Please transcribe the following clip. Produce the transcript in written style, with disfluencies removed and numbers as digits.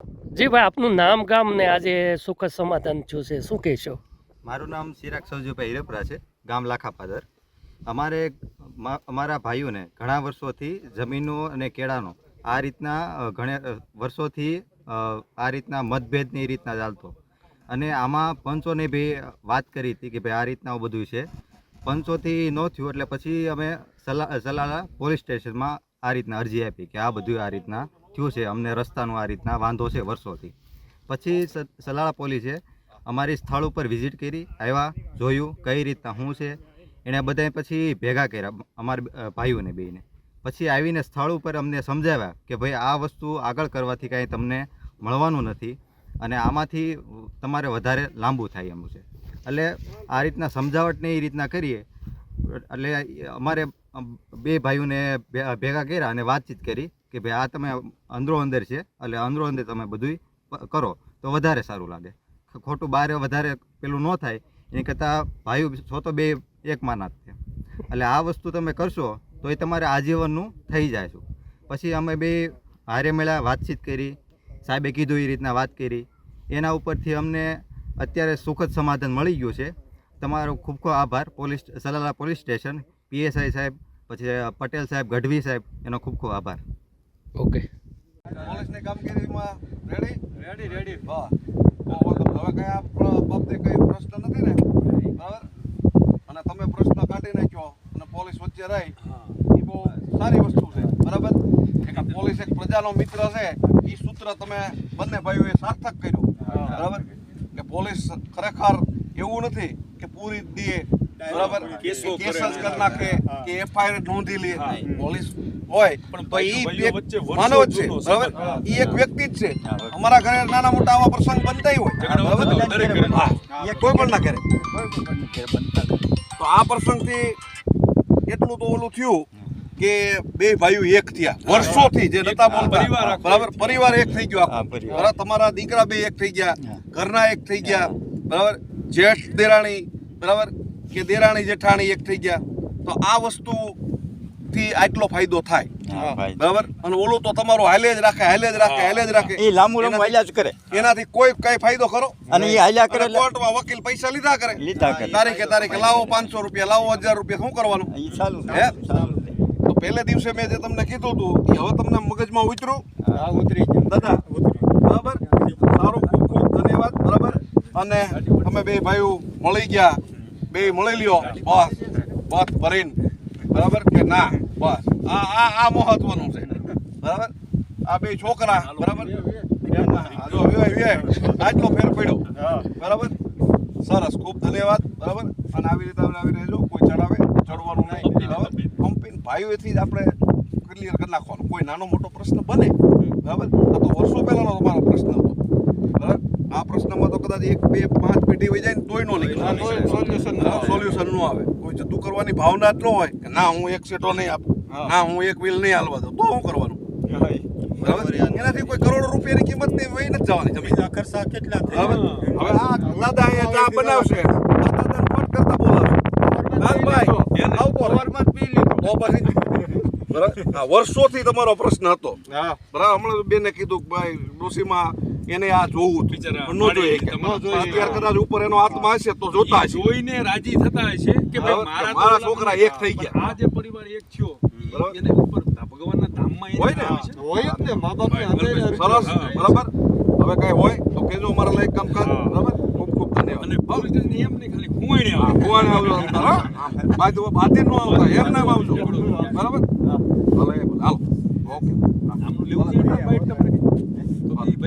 જી ભાઈ, આપનું નામ ગામ ને આજે સુખદ સમાધાન થયું છે, શું કહેશો? મારું નામ ચિરાગ સવજીભાઈ હિરપરા છે, ગામ લાખાપાદર. અમારા ભાઈઓને ઘણા વર્ષોથી જમીનો અને કેળાનો આ રીતના ઘણા વર્ષોથી આ રીતના મતભેદની રીતના ચાલતો, અને આમાં પંચોને બી વાત કરી હતી કે ભાઈ આ રીતના બધું છે. પંચોથી ન થયું એટલે પછી અમે સલાલા પોલીસ સ્ટેશનમાં આ રીતના અરજી આપી કે આ બધું આ રીતના થયું છે, અમને રસ્તાનો આ રીતના વાંધો છે વર્ષોથી. પછી સલાલા પોલીસે અમારી સ્થળ ઉપર વિઝિટ કરી, આવ્યા, જોયું કઈ રીતના શું છે. એણે બધાએ પછી ભેગા કર્યા અમારા ભાઈઓને બેને. પછી આવીને સ્થળ ઉપર અમને સમજાવ્યા કે ભાઈ આ વસ્તુ આગળ કરવાથી કાંઈ તમને મળવાનું નથી અને આમાંથી તમારે વધારે લાંબુ થાય એમ છે. એટલે આ રીતના સમજાવટને એ રીતના કરીએ એટલે અમારે બે ભાઈઓને ભેગા કર્યા અને વાતચીત કરી કે ભાઈ આ તમે અંદરો અંદર છે, એટલે અંદરો અંદર તમે બધું કરો તો વધારે સારું લાગે. ખોટું બારે વધારે પેલું ન થાય એની કરતાં ભાઈઓ છો તો બે એક માના છે. એટલે આ વસ્તુ તમે કરશો તો એ તમારે આજીવનનું થઈ જાય છે. પછી અમે બે હારે મળ્યા, વાતચીત કરી, સાહેબે કીધું એ રીતના વાત કરી. એના ઉપરથી અમને અત્યારે સુખદ સમાધાન મળી ગયું છે. તમારો ખૂબ ખૂબ આભાર. સલાલા પોલીસ સ્ટેશન, PSI સાહેબ, પછી પટેલ સાહેબ, ગઢવી સાહેબ, એનો ખૂબ ખૂબ આભાર. ઓકે, પોલીસની કામગીરીમાં રેડી હા. હવે કઈ આ બાબતે કઈ પ્રશ્ન નથી ને, બરાબર? અને તમે પ્રશ્ન કાઢી નાખ્યો અને પોલીસ વચ્ચે રહી, એ બહુ સારી વસ્તુ છે, બરાબર? કે પોલીસ એક પ્રજાનો મિત્ર છે, એ સૂત્ર તમે બંને ભાઈઓએ સાર્થક કર્યું, બરાબર? કે પોલીસ ખરેખર એવું નથી કે પૂરી દે, બરાબર, કેસ કરી નાખે કે FIR નોંધી લે. પોલીસ હોય પણ તો એ માનવ જ છે, બરાબર? એ એક વ્યક્તિ જ છે. અમારા ઘરે નાના મોટા આવા પ્રસંગ બનતા હોય, બરાબર, કોઈ પણ ના કરે. તો આ પ્રસંગથી એટલું તો ઓલું થયું કે બે ભાઈઓ એક થયા વર્ષોથી, જે નતા બોલતા, બરાબર? પરિવાર એક થઈ ગયો આખો, બરાબર? તમારા દીકરા બે એક થઈ ગયા, ઘરના એક થઈ ગયા, બરાબર? જેઠ દેરાણી, બરાબર, કે દેરાણી જેઠાણી એક થઈ ગયા. તો આ વસ્તુ થી આટલો ફાયદો થાય, બરાબર? અને ઓલું તો તમારું હાલે જ રાખે એ લાંબુ હાલ્યા જ કરે, એનાથી કોઈ કઈ ફાયદો ખરો? અને એ હાલ્યા કરે કોર્ટમાં વકીલ પૈસા લીધા કરે, તારીખે લાવો 500 રૂપિયા, લાવો 1000 રૂપિયા, શું કરવાનું? એ ચાલુ તો પહેલે દિવસે મેં જે તમને કીધું હતું એ હવે તમને મગજમાં ઉતર્યું? ઉતરી ગયું દાદા, બરાબર? સારું, ખૂબ ખૂબ ધન્યવાદ, બરાબર? અને અમે બે ભાઈઓ મળી ગયા, બે મળી લ્યો, બસ ભરીને, બરાબર? કે ના, બસ આ મહત્વનું છે, બરાબર? આ બે છોકરા, બરાબર, આટલો ફેર પડ્યો, બરાબર? સરસ, ખૂબ ધન્યવાદ, બરાબર? અને આવી રીતે રહેજો, કોઈ ચડવાનું નહીં, બરાબર? કંપની ભાઈઓથી જ આપણે ક્લિયર કરી નાખવાનું. કોઈ નાનો મોટો પ્રશ્ન બને, બરાબર? આ તો વર્ષો પહેલાનો તમારો પ્રશ્ન હતો, બરાબર? આ પ્રશ્નમાં તો કદાચ 1, 2, 5 પેઢી વહી જાય ને તોય નો નીકળે, સોલ્યુશન નો આવે. કોઈ જતું કરવાની ભાવના જ ન હોય કે ના હું એક સેટો નહીં આપું, ના હું એક વ્હીલ નહીં હાલવા દઉં, તો શું કરવાનું? બરાબર? એનાથી કોઈ કરોડો રૂપિયાની કિંમત નહીં, વહી નથી જવાની જમીન. ખર્ચા કેટલા બરાબર? હવે આ દાદા અહીંયા ચા બનાવશે, દાદાને ફોન કરતા બોલાવશે, લાલભાઈ આવતો વારમાં પી લીધો, તો પછી બરાબર? આ વર્ષોથી તમારો પ્રશ્ન હતો, બરાબર? હમણાં બેને કીધું કે ભાઈ ડોશીમાં એને આ જોવું અત્યારે કદાચ ઉપર એનો આત્મા હશે તો જોતા હશે, જોઈને રાજી થતા હશે કે ભાઈ મારા છોકરા એક થઈ ગયા. આ જે પરિવાર એક થયો એને ઉપર ભગવાનના ધામમાં હોય ને, હોય જ ને, મા બાપને સરસ, બરાબર? હવે કઈ હોય તો કેજો, અમારા લાયક કામ કર, બરાબર? ખૂબ ખૂબ ધન્યવાદ. અને પોલીસ નિયમ ને ખાલી ખુવાઈને ભગવાન આવજો, બાય તો બાતી ન આવતા એમ નામ આવજો, બરાબર? હાલો, ઓકે, આમનું લેવું